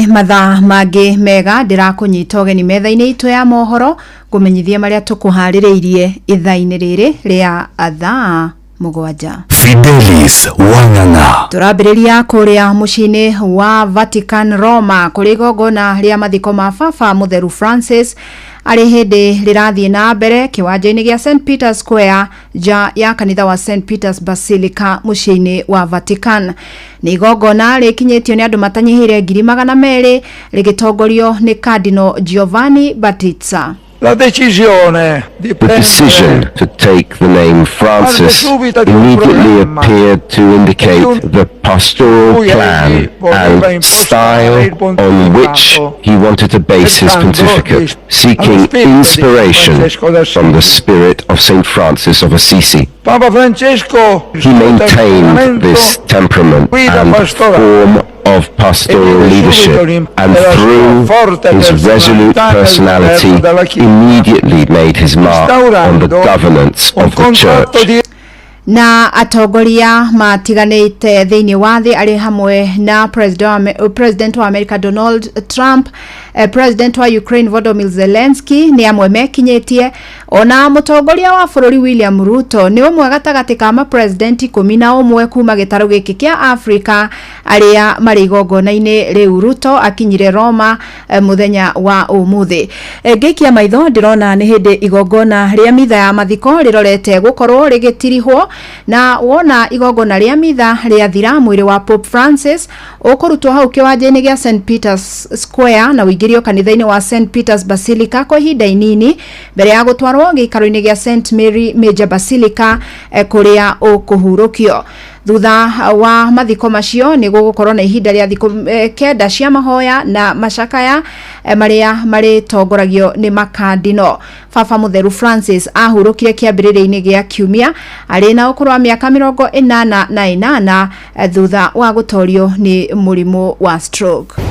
mathaa mangĩ mega ndirakunyita ũgeni metha-inĩ itũ ya mohoro kũmenyithia marĩa tũkũharĩrĩirie ithaa-inĩ rĩrĩ rĩa thaa mũgwanja. Fidelis Wang'ang'a. Turambĩrĩria kũrĩa mũciĩ-inĩ wa Vatican Roma kũrĩ igongona rĩa mathiko ma Baba Mũtheru Francis arĩ hĩndĩ rĩrathiĩ na mbere kĩwanja-inĩ gĩa St Peter's Square ja ya kanitha wa St Peter's Basilica mũciĩ-inĩ wa Vatican. Nĩ igongona rĩkinyĩtio nĩ andũ matanyihĩire 200 rĩgĩtongorio nĩ Cardinal Giovanni Battista. The decision to take the name Francis immediately appeared to indicate the pastoral plan and style on which he wanted to base his pontificate, seeking inspiration from the spirit of St. Francis of Assisi. He maintained this temperament and form of pastoral leadership, and through his resolute personality immediately made his mark on the governance of the church. Na atongoria matiganĩte thĩinĩ wa thĩ arĩ hamwe na President wa America Donald Trump, President wa Ukraine Volodymyr Zelensky nĩ amwe mekinyĩtie, ona mũtongoria wa bũrũri William Ruto nĩ ũmwe gatagatĩ ka ma-president 11 kuma gĩtarũ gĩkĩ kĩa Africa arĩa marĩ igongona-inĩ rĩu. Ruto akinyire Roma mũthenya wa ũmũthĩ. Ngĩikia maitho ndĩrona nĩ hĩndĩ igongona rĩa mitha ya mathiko rĩrorete gũkorwo rĩgĩtirihwo, na wona igongona rĩa mitha rĩa thira mwĩrĩ wa Pope Francis ũkũrutwo hau kĩwanja-inĩ gĩa St Peter's Square na ũingĩrio kanitha-inĩ wa St Peter's Basilica kwa ihinda inini mbere ya gũtwarwo gĩikaro-inĩ gĩa St Mary Major Basilica kũrĩa ũkũhurũkio. Thutha wa mathiko macio nĩ gũgũkorwo na ihinda rĩa thikũ 9 cia mahoya na macakaya marĩa marĩtongoragio nĩ makardino. Baba Mũtheru Francis ahurũkire kĩambĩrĩria-inĩ gĩa kiumia arĩ na ũkũrũ wa mĩaka 88 thutha wa gũtorio nĩ mũrimũ wa stroke.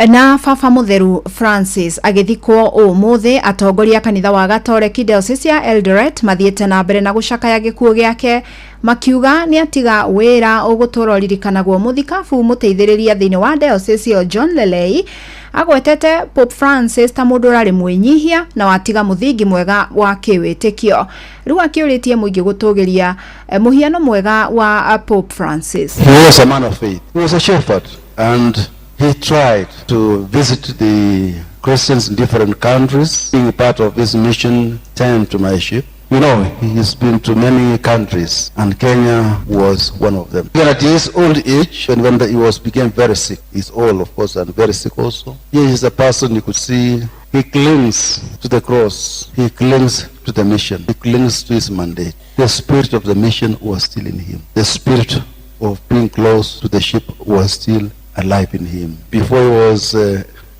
Na Baba Mũtheru Francis agĩthikwo ũmũthĩ, atongoria kanitha wa Gatoreki Diocese ya Eldoret mathiĩte na mbere na gũcakaya gĩkuũ gĩake, makiuga nĩ atiga wĩra ũgũtũũra ririkanagwo mũthikabu mũteithĩrĩria thĩinĩ wa diocese ĩyo John Lelei agwetete Pope Francis ta mũndũ ũrarĩ mwĩnyihia na watiga mũthingi mwega wa kĩwĩtĩkio. Rĩu akĩũrĩtie mũingĩ gũtũgĩria mũhiano mwega wa Pope Francis. He was a man of faith. He was a shepherd, and he tried to visit the Christians in different countries, being part of his mission, Tend to My Sheep. You know, he's been to many countries, and Kenya was one of them. Even at his old age, and when he became very sick, he's old, of course, and very sick also. He is a person you could see, he clings to the cross, he clings to the mission, he clings to his mandate. The spirit of the mission was still in him. The spirit of being close to the sheep was still alive in him. Before he was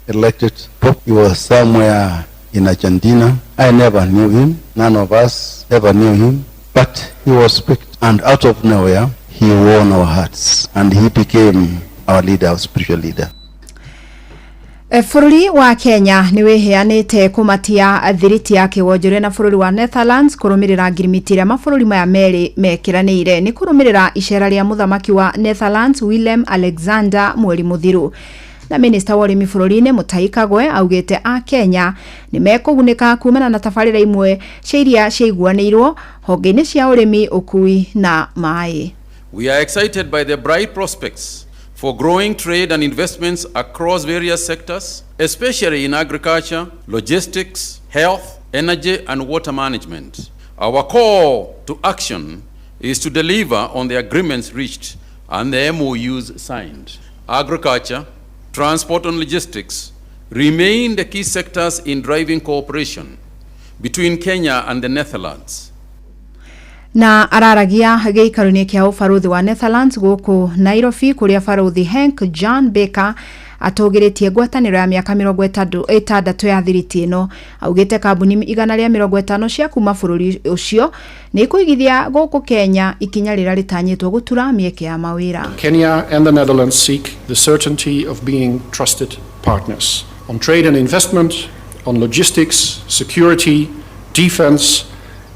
elected Pope, he was somewhere in Argentina. I never knew him. None of us ever knew him. But he was picked, and out of nowhere, he won our hearts, and he became our leader, our spiritual leader. Bũrũri wa Kenya nĩ wĩheanĩte kũmatia thiriti ya kĩwonjoria na bũrũri wa Netherlands kũrũmĩrĩra ngirimiti ĩrĩa mabũrũri maya merĩ mekiranĩire. Nĩ kũrũmĩrĩra icera rĩa mũthamaki wa Netherlands Willem Alexander mweri mũthiru. Na Minister wa ũrĩmi bũrũri-inĩ Mutahi Kagwe augĩte a Kenya nĩ mekũgunĩka kumana na tabarĩra imwe cia iria ciaiguanĩirwo honge-inĩ cia ũrĩmi, ũkui na maĩ. We are excited by the bright prospects for growing trade and investments across various sectors, especially in agriculture, logistics, health, energy, and water management. Our call to action is to deliver on the agreements reached and the MOUs signed. Agriculture, transport, and logistics remain the key sectors in driving cooperation between Kenya and the Netherlands. Na araragia gĩikaro-inĩ kĩa ũbarũthi wa Netherlands gũkũ Nairobi kũrĩa barũthi Henk Jan Baker atogiritie ngwataniro ya miaka 60 ya thiriti ino. Augite kambuni 150 cia kuma bururi ucio ni kuigithia guku Kenya ikinya rira ritanyitwo gutura mieke ya mawira. Kenya and the Netherlands seek the certainty of being trusted partners on trade and investment, on logistics, security, defense,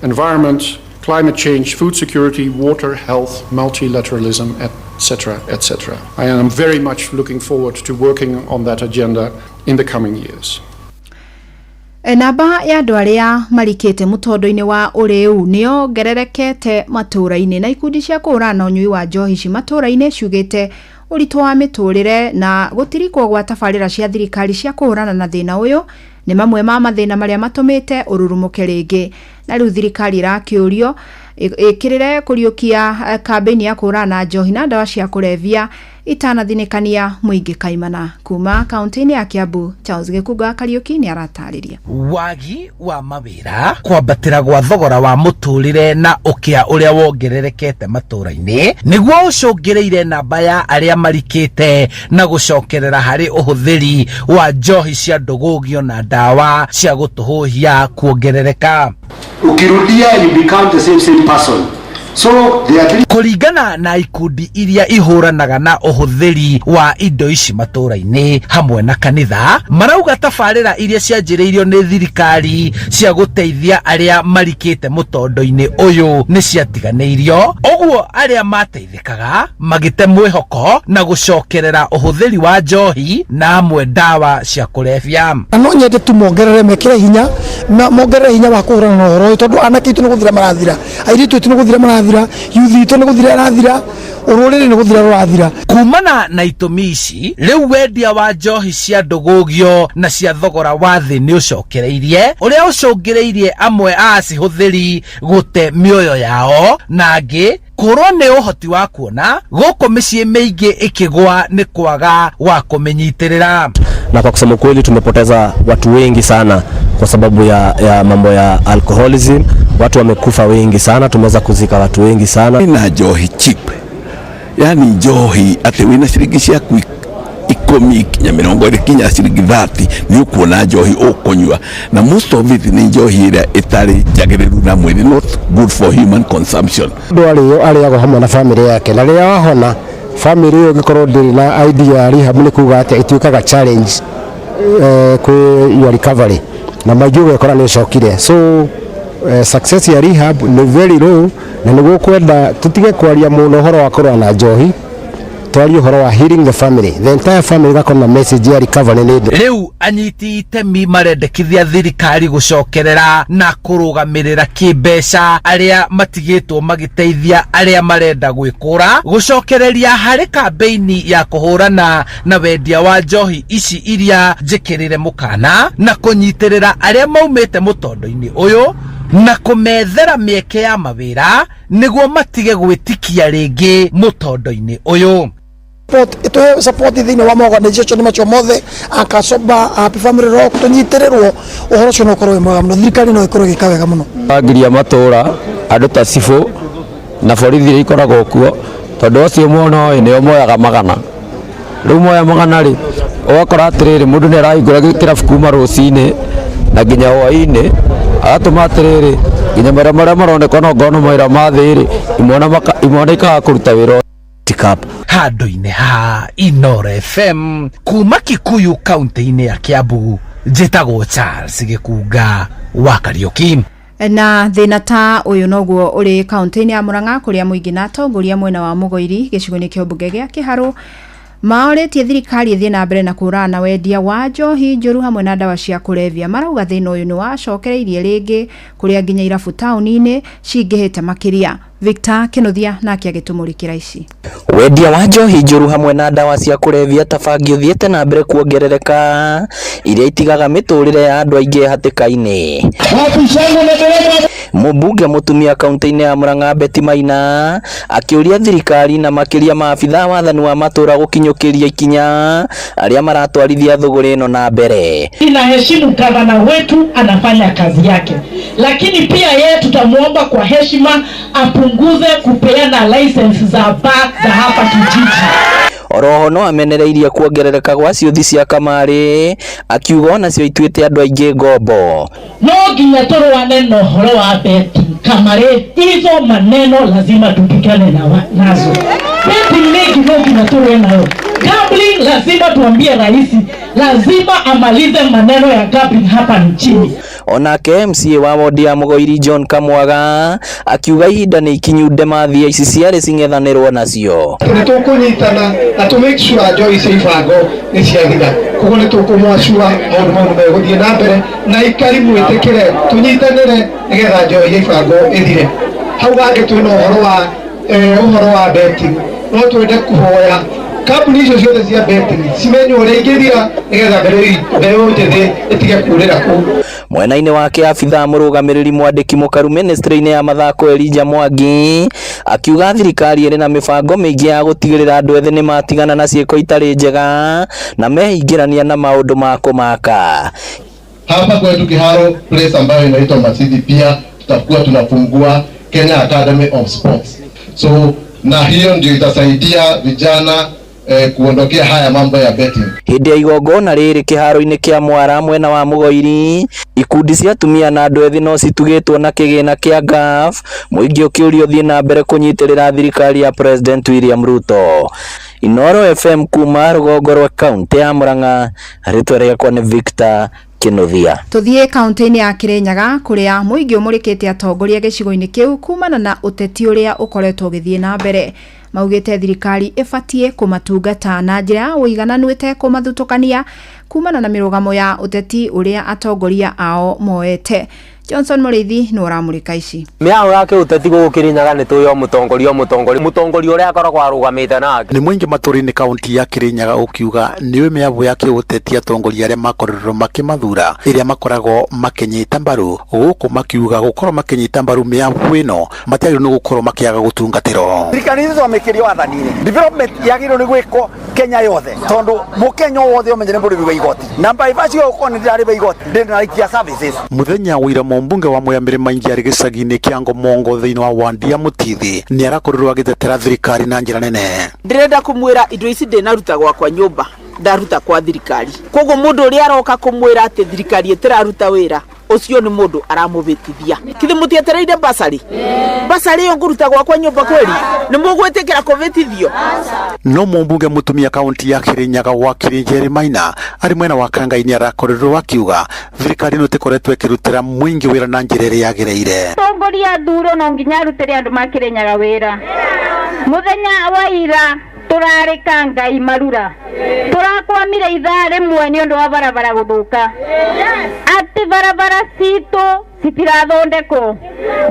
environment, climate change, food security, water, health, multilateralism, etc., etc. I am very much looking forward to working on that agenda in the coming years. Namba ya andu aria marikite mutondo-ini wa uriu nio gererekete matura-ini na ikundi cia kurana unyui wa njohi ci matura-ini ciugite uritu wa miturire na gutirikwo gwa tabarira cia thirikari cia kurana na thina uyu ni mamwe ma mathina maria matumite ururumuke ringi. Na riu thirikari irakiurio ikirire kuriukia kampeni ya kurana njohi na ndawa cia kulevya itanathinikania muingi kaimana. Kuma kaunti-ini ya Kiambu, Charles Gikuga Kariuki ni aratariria. Wagi wa mawira kwambatira gwa thogora wa muturire na ukia uria wongererekete matura-ini niguo ucungireire namba ya aria marikite na gucokerera hari uhuthiri wa njohi cia ndugugio na ndawa cia gutuhuhia kuongerereka. Ukirudia you become the same person. So kuringana na ikundi iria ihuranaga na uhuthiri wa indo ici matura-ini hamwe na kanitha marauga tabarira iria cianjiriirio ni thirikari cia guteithia aria marikite mutondo-ini uyu ni ciatiganeirio, uguo aria mateithikaga magite mwihoko na gucokerera uhuthiri wa njohi na amwe ndawa cia kulevya. No nyende tu mongerere mekire hinya mongerere hinya wa kuhurana na uhoro tondu anake itu ni guthira marathira, airitu itu ni guthira marathira, yuthi itu ni guthira rathira, ururiri ni guthira rurathira. Kumana na itumi ici riu wendia wa njohi cia ndugugio na cia thogora wa thi ni ucokereirie uria ucungireirie amwe a cihuthiri gute mioyo yao na angi kurwo ni uhoti wa kuona guku micii mingi ikigwa ni kwaga wa kumenyitirira. Na kwa kusema kweli tumepoteza watu wengi sana kwa sababu ya mambo ya alcoholism. Watu wamekufa wengi sana, tumeweza kuzika watu wengi sana. Na njohi cheap, yani njohi ati wina ciringi ciaku 10 kinya 20 kinya ciringi 30 ni ukuona njohi ukunywa, na most of it ni njohi iria itari njagiriru na mwiri, not good for human consumption. Ndu ariago hamwe na family yake, na ria wahona family yo gikorwo ndiri na idea rehab ni kuga ati ituikaga challenge ku your recovery na majuwe gukora ni cokire. So success ya rehab ni very low, na niguo kwenda tutige kwaria muno horo wa korwa na njohi, twari horo wa healing the family, the entire family gakona message ya recovery need. Riu anyiti itemi marendekithia thirikari gucokerera na kurugamirira kimbeca aria matigitwo magiteithia aria marenda gwikura, gucokereria hari kampeni ya kuhurana na wendia wa njohi ici iria njikirire mukana na kunyitirira aria maumite mutondo-ini uyu na kumethera mieke ya mawira niguo matige gwitikia ringi mutondo-ini uyu. Ito support thini wa organization macho mothe akasoba Happy Family Rock tunyitirerwo uhoro cio no korwo mwega muno, thirikari no ikorwo gikawega muno. Agiria matura andu ta cifo na borithi ikoragwo kuo tondu ucio mwono ni omoyaga magana, riu moya magana ri ugakora atiriri mundu ni arahingura kirabu kuma rucini na nginya hwaini agatuma atiriri nginya maria maronekana ngono maira mathiri imwana ikaga kuruta wira handu-ini ha Inoro FM kuma Kikuyu kaunti-ini ya Kiambu. Njitagwo Charles Gikuga wa Kariuki. Na thina ta uyu noguo uri kaunti-ini ya Murang'a kuria muingi na atongoria mwena wa Mugoiri gicigo-ini kia mbunge gia Kiharu maoretie thirikari ithie na mbere na kurana na wendia wa njohi njuru hamwe na ndawa cia kulevya. Marauga thina uyu ni wacokereirie ringi kuria nginya irabu tauni-ini cingihite makiria. Victor Kenothia nake agitumurikira ici. Wendia wa njohi njuru hamwe na ndawa cia kulevya tabangi uthiete na mbere kuongerereka iria itigaga miturire ya andu aingi hatikaini. Mubunge mutumia kaunti-ini ya Murang'a Betty Maina akiuria thirikari na makiria maabitha wathani wa matura gukinyukiria ikinya aria maratwarithia thuguri ino na mbere. Ninaheshimu gavana wetu, anafanya kazi yake, lakini pia yeye tutamuomba kwa heshima apunguze kupeana license za bar za hapa kijiji. Oroho no amenereirie kuongerereka gwa ciuthi cia kamari akiuga onacio ituite andu aingi ngombo. No nginya turwane na uhoro wa beti kamari, hizo maneno lazima tupigane nazo. Beti mingi no nginya turwane nayo. Gambling lazima tuambie rais lazima amalize maneno ya gambling hapa nchini. Onake MCA wa wodi ya Mugoiri John Kamwaga akiuga ihinda ni ikinyu ndemathia ici ciarĩ cing'ethanĩrwo nacio. Nĩ tũkũnyitana na to make sure njoi icio ibango nĩ ciathira. Koguo nĩ tũkũmwacua maũndũ mau megũthiĩ na mbere na ikari mwĩtĩkĩre tũnyitanĩre nĩgetha njoi ibango ĩthire. Hau hangĩ twĩna ũhoro wa betting no twende kũhoya kambuni icio ciothe cia betting cimenywo ũrĩa ingĩthira nĩgetha mbeũ njĩthĩ ĩtige kurĩra kũu. Mwena-inĩ wake abitha mũrũgamĩrĩri mwandĩki mũkaru ministry-inĩ ya mathako Elijah Mwangi akiuga thirikari ĩrĩ na mĩbango mĩingĩ ya gũtigĩrĩra andũ ethĩ nĩ matigana na ciĩko itarĩ njega na meingĩrania na maũndũ ma kũmaka. Hapa kwetu Kiharo place ambayo inaitwa Masidi pia tutakuwa tunafungua Kenya Academy of Sports. So na hiyo ndio itasaidia vijana kuondokea haya mambo ya betting. Hĩndĩ ya igongona rĩrĩ kĩharo-inĩ kĩa Mwara mwena wa Mugoiri, ikundi cia atumia na andũ ethĩ no citugĩtwo na kĩgĩna kĩa GAF, mũingĩ ũkĩũrio thiĩ na mbere kũnyitĩrĩra thirikari ya President William Ruto. Inooro FM kuma rũgongo rwa kaunti ya Murang'a, rĩtwa rĩakwa nĩ Victor Kinuthia. Tuthie kaunti-inĩ ya Kirinyaga kuria mũingĩ ũmũrĩkĩte atongoria gĩcigo-inĩ kĩu kumana na ũteti ũrĩa ũkoretwo ũgĩthiĩ na mbere. Maugĩte thirikari ĩbatie kũmatungata na njĩra ya ũigananu ĩtekũmathutũkania kumana na mĩrũgamo ya ũteti ũrĩa atongoria ao moete. Johnson Mũrĩithi nĩ ũramũrĩka ici. Mĩao yake ũteti gũkũ Kirinyaga nĩ tũyo mũtongoria ũrĩa akoragwo arũgamĩte nake. Nĩ mũingĩ matũũri-inĩ kaunti ya Kirinyaga ũkiuga nĩ mĩao yake ũteti atongoria arĩa makorirwo makĩmathura ĩrĩa makoragwo makĩnyita mbaru, gũkũ makiuga gũkorwo makĩnyita mbaru mĩao ĩno matiagĩrĩirwo nĩ gũkorwo makĩaga gũtungatĩrwo. Thirikari icio twamĩkĩrio wathani-inĩ development yagĩrĩirwo nĩ gwĩkwo Kenya yothe tondũ mũkenya wothe ũmenye nĩ mũrĩmi wa igoti na mbaibasi gũkorwo nĩ ndĩrarĩba igoti ndĩ na ikia services. Mũthenya wa ira mbunge wa Mwea Mirima Injiari gĩcagi-inĩ kĩa Ngomongo thĩinĩ wa wandi ya Mũtithi nĩ arakorirwo agĩtetera thirikari na njĩra nene. Ndĩrenda kũmwĩra indo ici ndĩnaruta gwakwa nyũmba ndaruta kwa thirikari. Koguo mũndũ ũrĩa aroka kũmwĩra atĩ thirikari ĩtĩraruta wĩra ucio ni mundu aramubitithia kithi mutietereire basari basari yo nguruta gwakwa nyumba kweli ni mugwetekera kubitithio. No mumbunge mutumia kaunti ya Kirinyaga wa Kirinjeri Maina ari mwena wa Kangai-ini arakorirwo akiuga thirikari no tikoretwo ikirutira mwingi wira na njira ĩrĩa yagĩrĩire. Tongoria thuro no nginya rutire andu ma Kirinyaga wira. Muthenya wa ira turari Kangai marura turakwamire ithaa rimwe ni undu wa barabara guthuka ati barabara cito citirathondekwo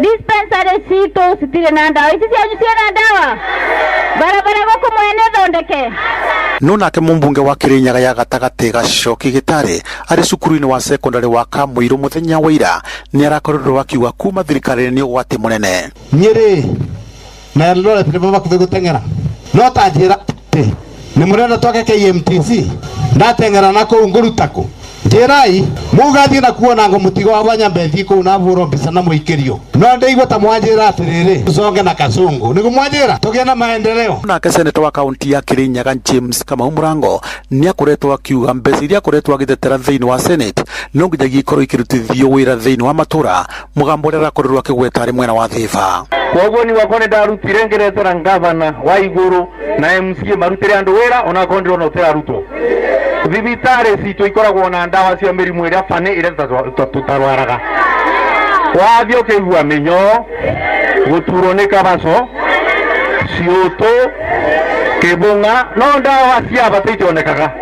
dispensary cito citire na ndawa ici cianyu ciena ndawa barabara gũkũ mwene thondeke. No nake mumbunge wa Kirinyaga ya gatagati Gacoki Gitare ari cukuru-inĩ wa secondary wa Kamũirũ muthenya wa ira ni arakorirwo akiuga kuma thirikari ni ũgwati munene. Nyeri na Eldoret ndĩbaba gũteng'era no tanjira ni murenda twake KMTC ndateng'era nako ngurutako njirai mugathie na kuona ngo mutigo wa Banyambethi ko na buro mbisa na muikirio no ndeigwa ta mwanjira atiriri tusonge na Kasungu nigo mwanjira tugie na maendeleo. Nake senator wa kaunti ya Kirinyaga James Kamau Murango ni akoretwo akiuga mbeca iria akoretwo agĩtetera thĩinĩ wa Senate no nginyagia ikorwo ikirutithio wĩra thĩinĩ wa matura mugambo ũrĩa akorirwo akĩgweta arĩ mwena wa Thiva. Koguo ni wakone ndarutire ngeretera ngavana wa iguru na MCA marutire andu wira ona kondiro no teraruto thibitari citu ikoragwo na ndawa cia mirimu iria fane iria tutarwaraga wathio kĩigua mĩnyo gũturwo nĩ kabaco ciũtũ kĩbũng'a no ndawa cia bata itionekaga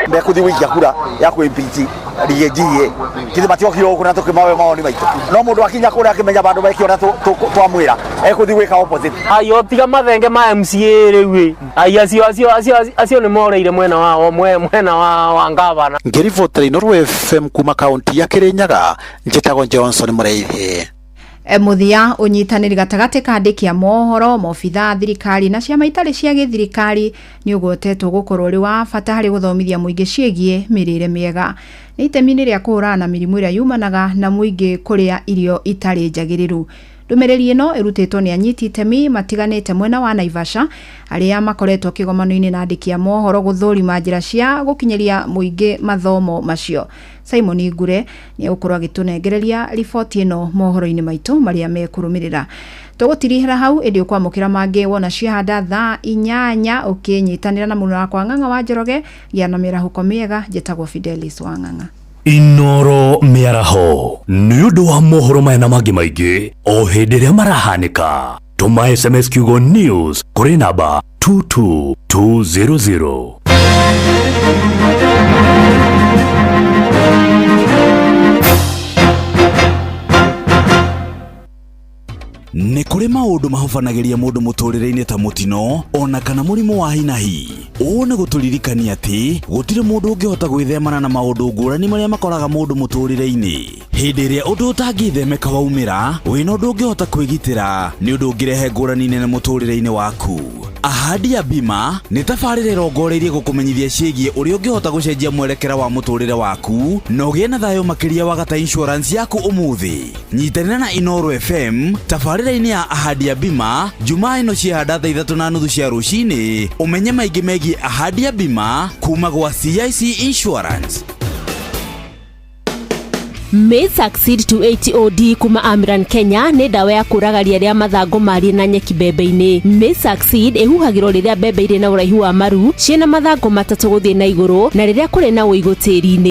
mbekuthi wikia kura ya kwĩmpichi rigegie kithi matio kio kuna tukimawe maoni maitu no mundu akinya kura akimenya bandu bakiona twamwira ekuthi gwika opposite ayo tiga mathenge ma MCA riu ai acio ni moreire mwena wa ngavana. Ngiribotera Inooro FM kuma kaunti ya Kirinyaga njitagwo Johnson Mũrĩithi. Muthia unyitanĩri gatagati ka andĩki a mohoro mobitha thirikari na ciama itarĩ cia gĩthirikari nĩ ũgwetetwo gũkorwo ũrĩ wa bata harĩ gũthomithia mũingĩ ciĩgiĩ mĩrĩre mĩega nĩ itemi rĩa kũhũrana na mĩrimũ ĩrĩa yumanaga na mũingĩ kũrĩa irio itarĩ njagĩrĩru. Ndumiriri ino irutitwo ni anyiti itemi matiganite mwena wa Naivasha aria makoretwo kigomano-ini na andiki a mohoro guthurima njira cia gukinyiria muingi mathomo macio. Simon Ngure ni ukorwo agitunengereria riboti ino mohoro-ini maitu maria mekurumirira. Tugutirihira hau indi ukwamukira mangi wona ciahanda thaa 8 ukinyitanira na mundu wakwa Ng'ang'a wa Njoroge giana mirahuko miega jetagwo Fidelis wa Ng'ang'a. Inoro miaraho niundu wa mohoro maya na mangi maingi o hindi ria marahanika. Tuma SMS kiugo news kuri namba 22200. Nĩ kũrĩ maũndũ mahofanagiria mũndũ mũtũrĩre-inĩ ta mũtino ona kana mũrimũ wa hinahi. Ũũ nĩ gũtũririkania atĩ gũtirĩ mũndũ ũngĩhota gwĩthemana na maũndũ ngũrani marĩa makoraga mũndũ mũtũrĩre-inĩ. Hĩndĩ ĩrĩa ũndũ ũtangĩthemeka waumĩra, wĩna ũndũ ũngĩhota kwĩgitĩra nĩ ũndũ ũngĩrehe ngũrani nene mũtũrĩre-inĩ waku. Ahadi ya Bima nĩ tabarĩra ĩrongoreirie gũkũmenyithia ciĩgiĩ ũrĩa ũngĩhota gũcenjia mwerekera wa mũtũrĩre waku na ũgĩe na thayũ makĩria wagata insurance yaku ũmũthĩ. Nyitanĩra na Inoro FM tabarĩra-inĩ ya Ahadi ya Bima Jumaa ĩno ciahanda thaa 3:30 cia rũcinĩ, ũmenye maingĩ megiĩ Ahadi ya Bima kuma gwa CIC Insurance. May Succeed 280 OD kuma Amiran Kenya nĩ ndawa ya kũragaria rĩa mathango marĩ na nyeki mbembe-inĩ. May Succeed ĩhuhagĩrwo rĩrĩa mbembe irĩ na ũraihu wa maru ciĩna mathango matatũ gũthiĩ na igũrũ na rĩrĩa kũrĩ na ũigũ tĩri-inĩ.